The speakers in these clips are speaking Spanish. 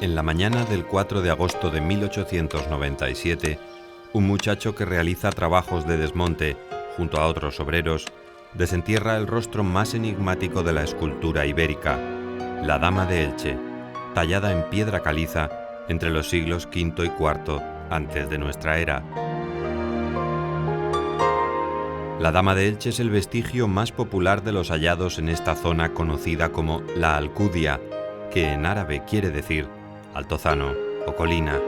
En la mañana del 4 de agosto de 1897, un muchacho que realiza trabajos de desmonte junto a otros obreros desentierra el rostro más enigmático de la escultura ibérica, la Dama de Elche, tallada en piedra caliza entre los siglos V y IV antes de nuestra era. La Dama de Elche es el vestigio más popular de los hallados en esta zona conocida como la Alcudia, que en árabe quiere decir altozano o colina.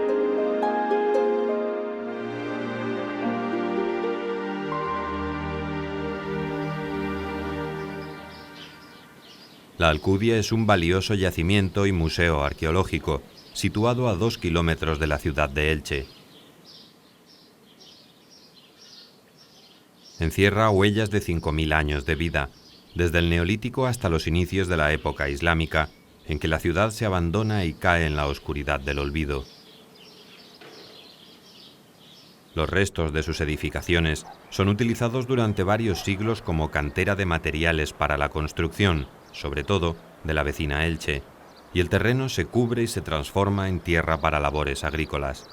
La Alcudia es un valioso yacimiento y museo arqueológico, situado a 2 kilómetros de la ciudad de Elche. Encierra huellas de 5.000 años de vida, desde el Neolítico hasta los inicios de la época islámica, en que la ciudad se abandona y cae en la oscuridad del olvido. Los restos de sus edificaciones son utilizados durante varios siglos como cantera de materiales para la construcción, sobre todo de la vecina Elche, y el terreno se cubre y se transforma en tierra para labores agrícolas.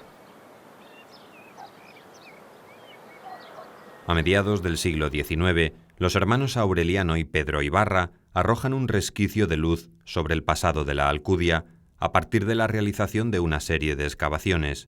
A mediados del siglo XIX, los hermanos Aureliano y Pedro Ibarra arrojan un resquicio de luz sobre el pasado de la Alcudia a partir de la realización de una serie de excavaciones.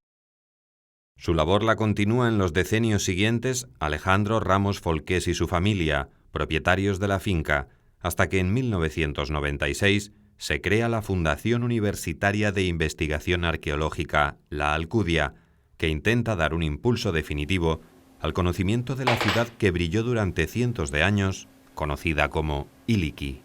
Su labor la continúa en los decenios siguientes Alejandro Ramos Folqués y su familia, propietarios de la finca, hasta que en 1996 se crea la Fundación Universitaria de Investigación Arqueológica La Alcudia, que intenta dar un impulso definitivo al conocimiento de la ciudad que brilló durante cientos de años, conocida como Iliki.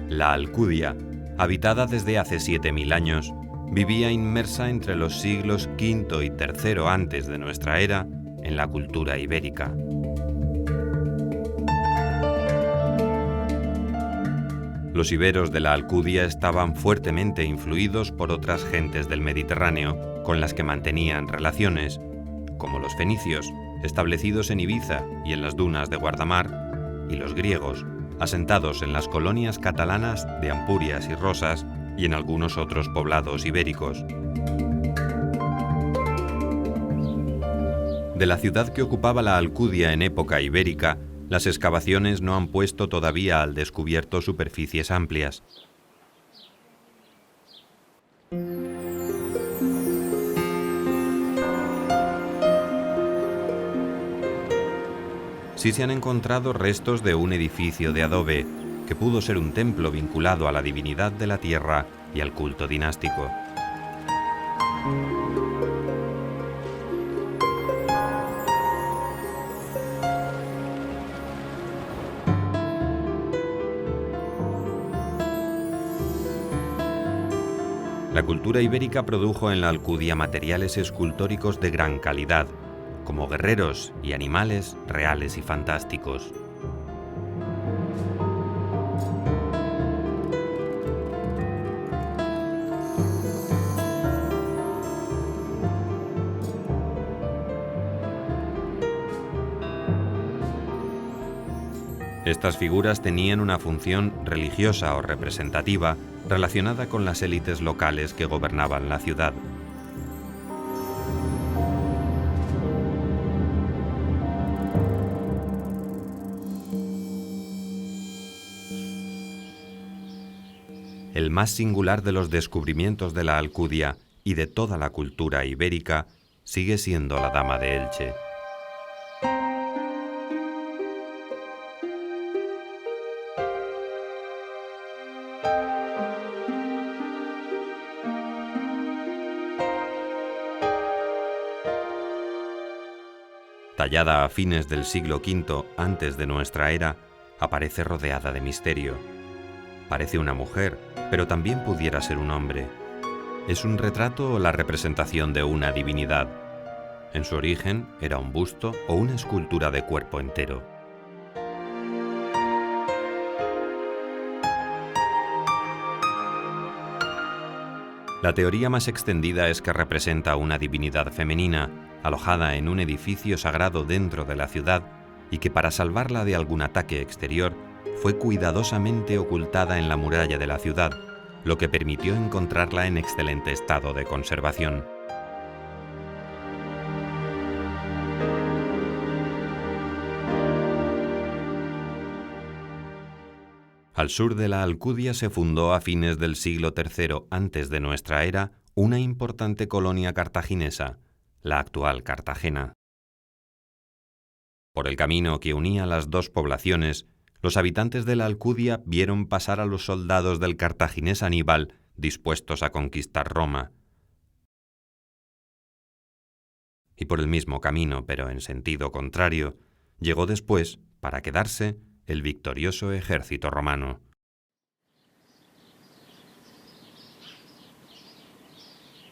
La Alcudia, habitada desde hace 7.000 años, vivía inmersa entre los siglos V y III antes de nuestra era en la cultura ibérica. Los iberos de la Alcudia estaban fuertemente influidos por otras gentes del Mediterráneo con las que mantenían relaciones, como los fenicios, establecidos en Ibiza y en las dunas de Guardamar, y los griegos, asentados en las colonias catalanas de Ampurias y Rosas y en algunos otros poblados ibéricos. De la ciudad que ocupaba la Alcudia en época ibérica, las excavaciones no han puesto todavía al descubierto superficies amplias. Sí se han encontrado restos de un edificio de adobe, que pudo ser un templo vinculado a la divinidad de la tierra y al culto dinástico. La cultura ibérica produjo en la Alcudia materiales escultóricos de gran calidad, como guerreros y animales reales y fantásticos. Estas figuras tenían una función religiosa o representativa relacionada con las élites locales que gobernaban la ciudad. El más singular de los descubrimientos de la Alcudia y de toda la cultura ibérica sigue siendo la Dama de Elche. Tallada a fines del siglo V antes de nuestra era, aparece rodeada de misterio. Parece una mujer, pero también pudiera ser un hombre. ¿Es un retrato o la representación de una divinidad? En su origen, era un busto o una escultura de cuerpo entero. La teoría más extendida es que representa una divinidad femenina, alojada en un edificio sagrado dentro de la ciudad, y que para salvarla de algún ataque exterior, fue cuidadosamente ocultada en la muralla de la ciudad, lo que permitió encontrarla en excelente estado de conservación. Al sur de la Alcudia se fundó a fines del siglo III antes de nuestra era una importante colonia cartaginesa, la actual Cartagena. Por el camino que unía las dos poblaciones, los habitantes de la Alcudia vieron pasar a los soldados del cartaginés Aníbal dispuestos a conquistar Roma. Y por el mismo camino, pero en sentido contrario, llegó después, para quedarse, el victorioso ejército romano.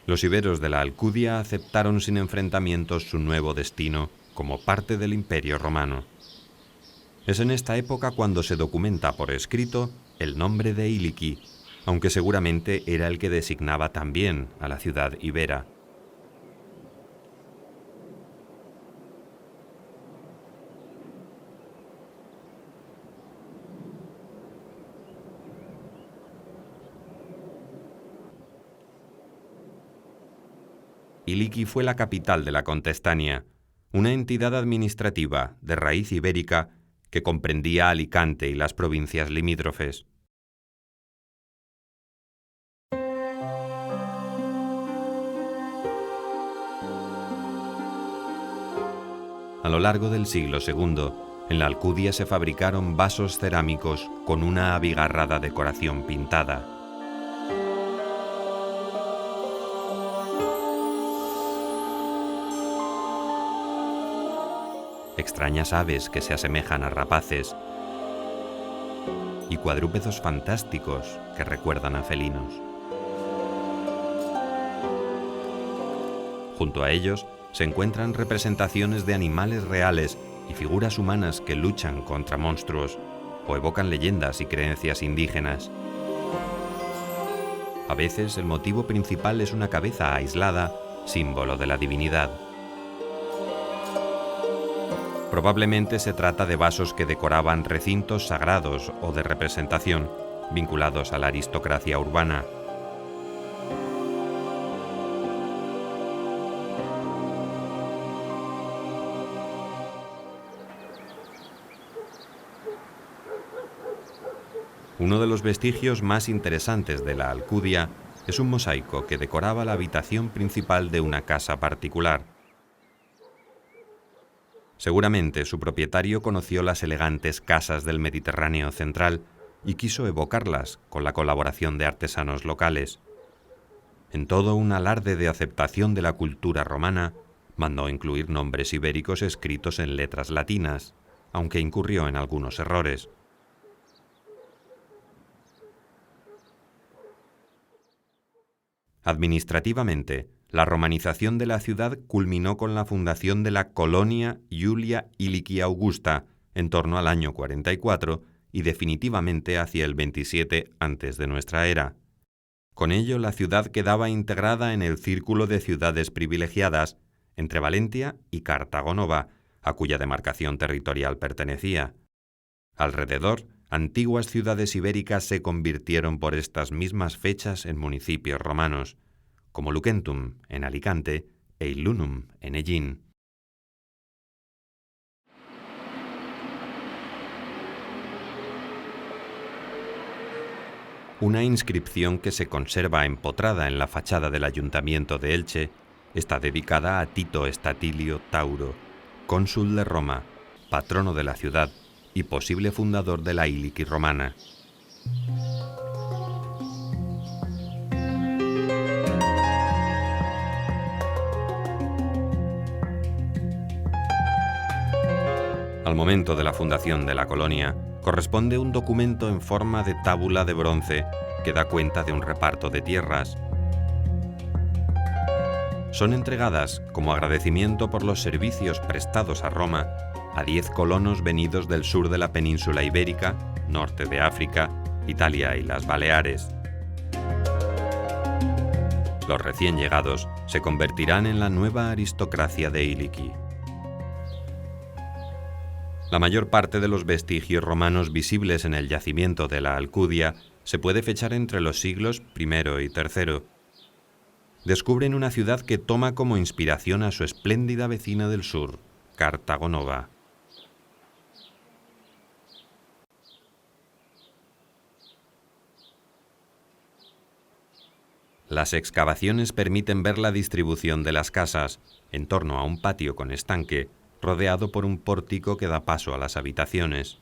Los iberos de la Alcudia aceptaron sin enfrentamientos su nuevo destino como parte del Imperio Romano. Es en esta época cuando se documenta por escrito el nombre de Iliqui, aunque seguramente era el que designaba también a la ciudad ibera. Iliqui fue la capital de la Contestania, una entidad administrativa de raíz ibérica que comprendía Alicante y las provincias limítrofes. A lo largo del siglo II, en la Alcudia se fabricaron vasos cerámicos con una abigarrada decoración pintada. Extrañas aves que se asemejan a rapaces y cuadrúpedos fantásticos que recuerdan a felinos. Junto a ellos se encuentran representaciones de animales reales y figuras humanas que luchan contra monstruos o evocan leyendas y creencias indígenas. A veces el motivo principal es una cabeza aislada, símbolo de la divinidad. Probablemente se trata de vasos que decoraban recintos sagrados o de representación, vinculados a la aristocracia urbana. Uno de los vestigios más interesantes de la Alcudia es un mosaico que decoraba la habitación principal de una casa particular. Seguramente su propietario conoció las elegantes casas del Mediterráneo central y quiso evocarlas con la colaboración de artesanos locales. En todo un alarde de aceptación de la cultura romana, mandó incluir nombres ibéricos escritos en letras latinas, aunque incurrió en algunos errores. Administrativamente, la romanización de la ciudad culminó con la fundación de la Colonia Iulia Iliqui Augusta en torno al año 44 y definitivamente hacia el 27 antes de nuestra era. Con ello, la ciudad quedaba integrada en el círculo de ciudades privilegiadas entre Valentia y Cartago Nova, a cuya demarcación territorial pertenecía. Alrededor, antiguas ciudades ibéricas se convirtieron por estas mismas fechas en municipios romanos, como Lucentum, en Alicante, e Illunum, en Ellín. Una inscripción que se conserva empotrada en la fachada del Ayuntamiento de Elche está dedicada a Tito Estatilio Tauro, cónsul de Roma, patrono de la ciudad y posible fundador de la Iliqui romana. Al momento de la fundación de la colonia, corresponde un documento en forma de tábula de bronce que da cuenta de un reparto de tierras. son entregadas como agradecimiento por los servicios prestados a Roma a 10 colonos venidos del sur de la península ibérica, norte de África, Italia y las Baleares. Los recién llegados se convertirán en la nueva aristocracia de Iliki. La mayor parte de los vestigios romanos visibles en el yacimiento de la Alcudia se puede fechar entre los siglos I y III. Descubren una ciudad que toma como inspiración a su espléndida vecina del sur, Cartago Nova. Las excavaciones permiten ver la distribución de las casas en torno a un patio con estanque, rodeado por un pórtico que da paso a las habitaciones.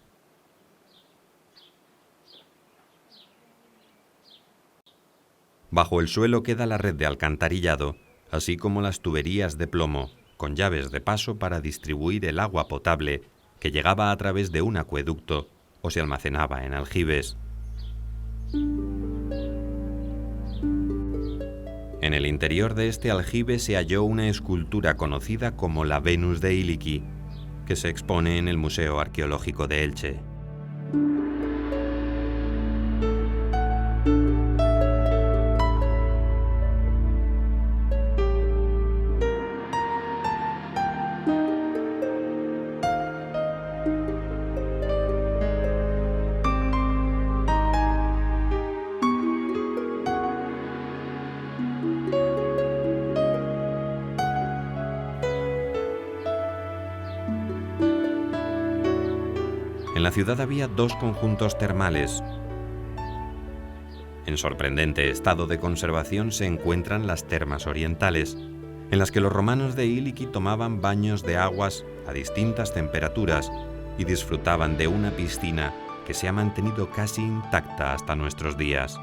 Bajo el suelo queda la red de alcantarillado, así como las tuberías de plomo, con llaves de paso para distribuir el agua potable que llegaba a través de un acueducto o se almacenaba en aljibes. En el interior de este aljibe se halló una escultura conocida como la Venus de Iliki, que se expone en el Museo Arqueológico de Elche. En la ciudad había 2 conjuntos termales. En sorprendente estado de conservación se encuentran las termas orientales, en las que los romanos de Iliki tomaban baños de aguas a distintas temperaturas y disfrutaban de una piscina que se ha mantenido casi intacta hasta nuestros días.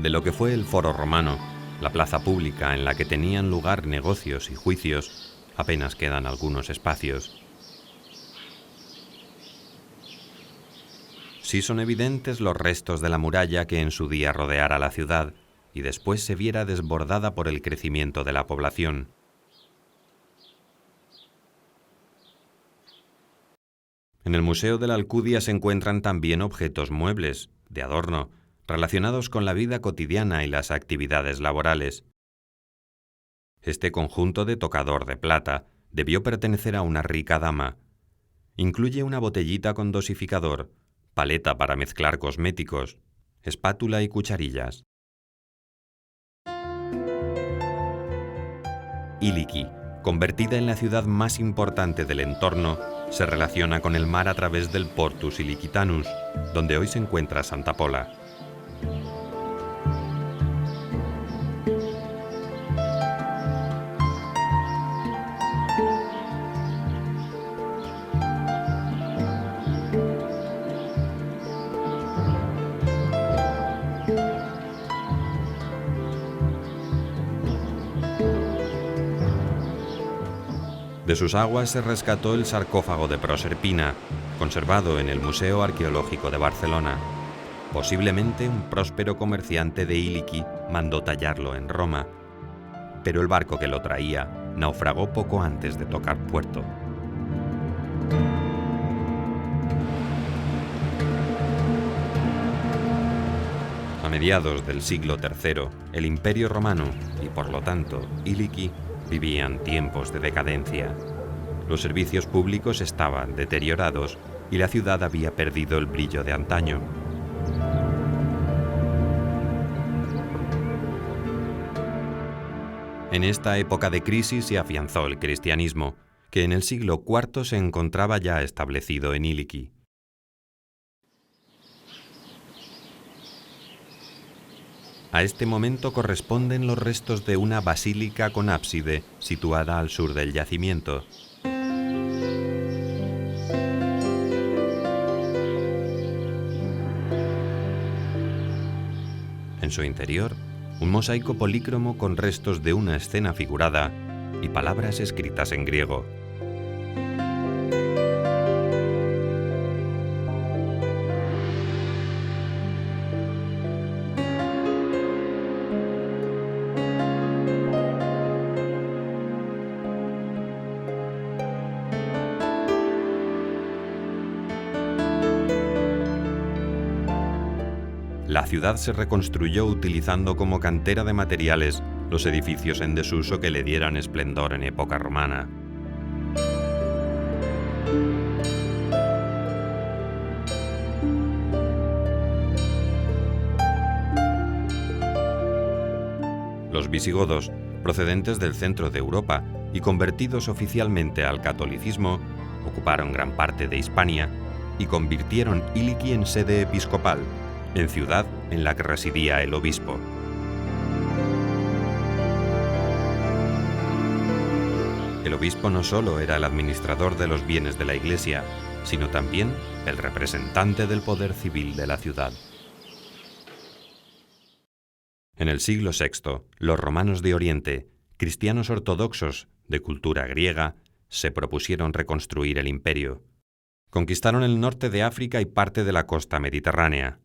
De lo que fue el Foro Romano, la plaza pública en la que tenían lugar negocios y juicios, apenas quedan algunos espacios. Sí son evidentes los restos de la muralla que en su día rodeara la ciudad y después se viera desbordada por el crecimiento de la población. En el Museo de la Alcudia se encuentran también objetos muebles, de adorno, relacionados con la vida cotidiana y las actividades laborales. Este conjunto de tocador de plata debió pertenecer a una rica dama. Incluye una botellita con dosificador, paleta para mezclar cosméticos, espátula y cucharillas. Iliki, convertida en la ciudad más importante del entorno, se relaciona con el mar a través del Portus Iliquitanus, donde hoy se encuentra Santa Pola. De sus aguas se rescató el sarcófago de Proserpina, conservado en el Museo Arqueológico de Barcelona. Posiblemente un próspero comerciante de Iliki mandó tallarlo en Roma, pero el barco que lo traía naufragó poco antes de tocar puerto. A mediados del siglo III, el Imperio Romano, y por lo tanto Iliki, vivían tiempos de decadencia. Los servicios públicos estaban deteriorados y la ciudad había perdido el brillo de antaño. En esta época de crisis se afianzó el cristianismo, que en el siglo IV se encontraba ya establecido en Iliki. A este momento corresponden los restos de una basílica con ábside situada al sur del yacimiento. En su interior, un mosaico polícromo con restos de una escena figurada y palabras escritas en griego. La ciudad se reconstruyó utilizando como cantera de materiales los edificios en desuso que le dieran esplendor en época romana. Los visigodos, procedentes del centro de Europa y convertidos oficialmente al catolicismo, ocuparon gran parte de Hispania y convirtieron Iliki en sede episcopal, en ciudad en la que residía el obispo. El obispo no solo era el administrador de los bienes de la Iglesia, sino también el representante del poder civil de la ciudad. En el siglo VI, los romanos de Oriente, cristianos ortodoxos de cultura griega, se propusieron reconstruir el imperio. Conquistaron el norte de África y parte de la costa mediterránea.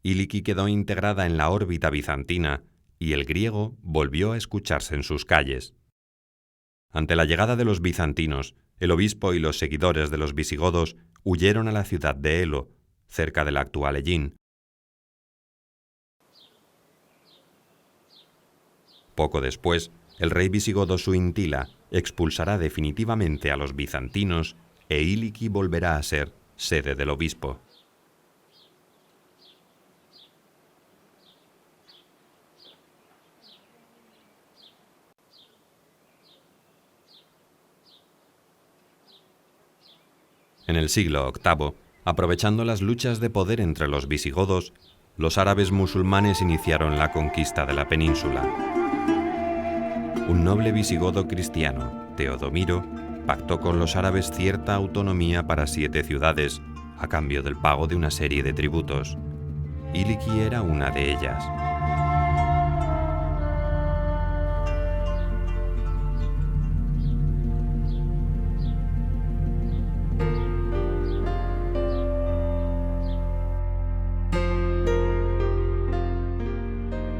Iliki quedó integrada en la órbita bizantina y el griego volvió a escucharse en sus calles. Ante la llegada de los bizantinos, el obispo y los seguidores de los visigodos huyeron a la ciudad de Elo, cerca de la actual Hellín. Poco después, el rey visigodo Suintila expulsará definitivamente a los bizantinos e Iliki volverá a ser sede del obispo. En el siglo VIII, aprovechando las luchas de poder entre los visigodos, los árabes musulmanes iniciaron la conquista de la península. Un noble visigodo cristiano, Teodomiro, pactó con los árabes cierta autonomía para 7 ciudades, a cambio del pago de una serie de tributos. Iliki era una de ellas.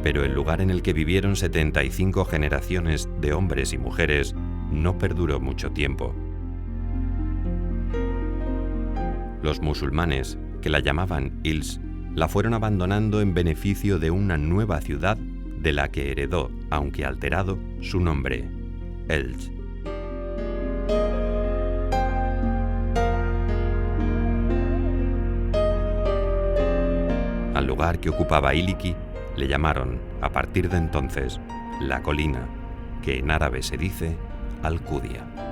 Pero el lugar en el que vivieron 75 generaciones de hombres y mujeres no perduró mucho tiempo. Los musulmanes, que la llamaban Ils, la fueron abandonando en beneficio de una nueva ciudad de la que heredó, aunque alterado, su nombre, Elch. Al lugar que ocupaba Iliki le llamaron, a partir de entonces, la colina, que en árabe se dice Alcudia.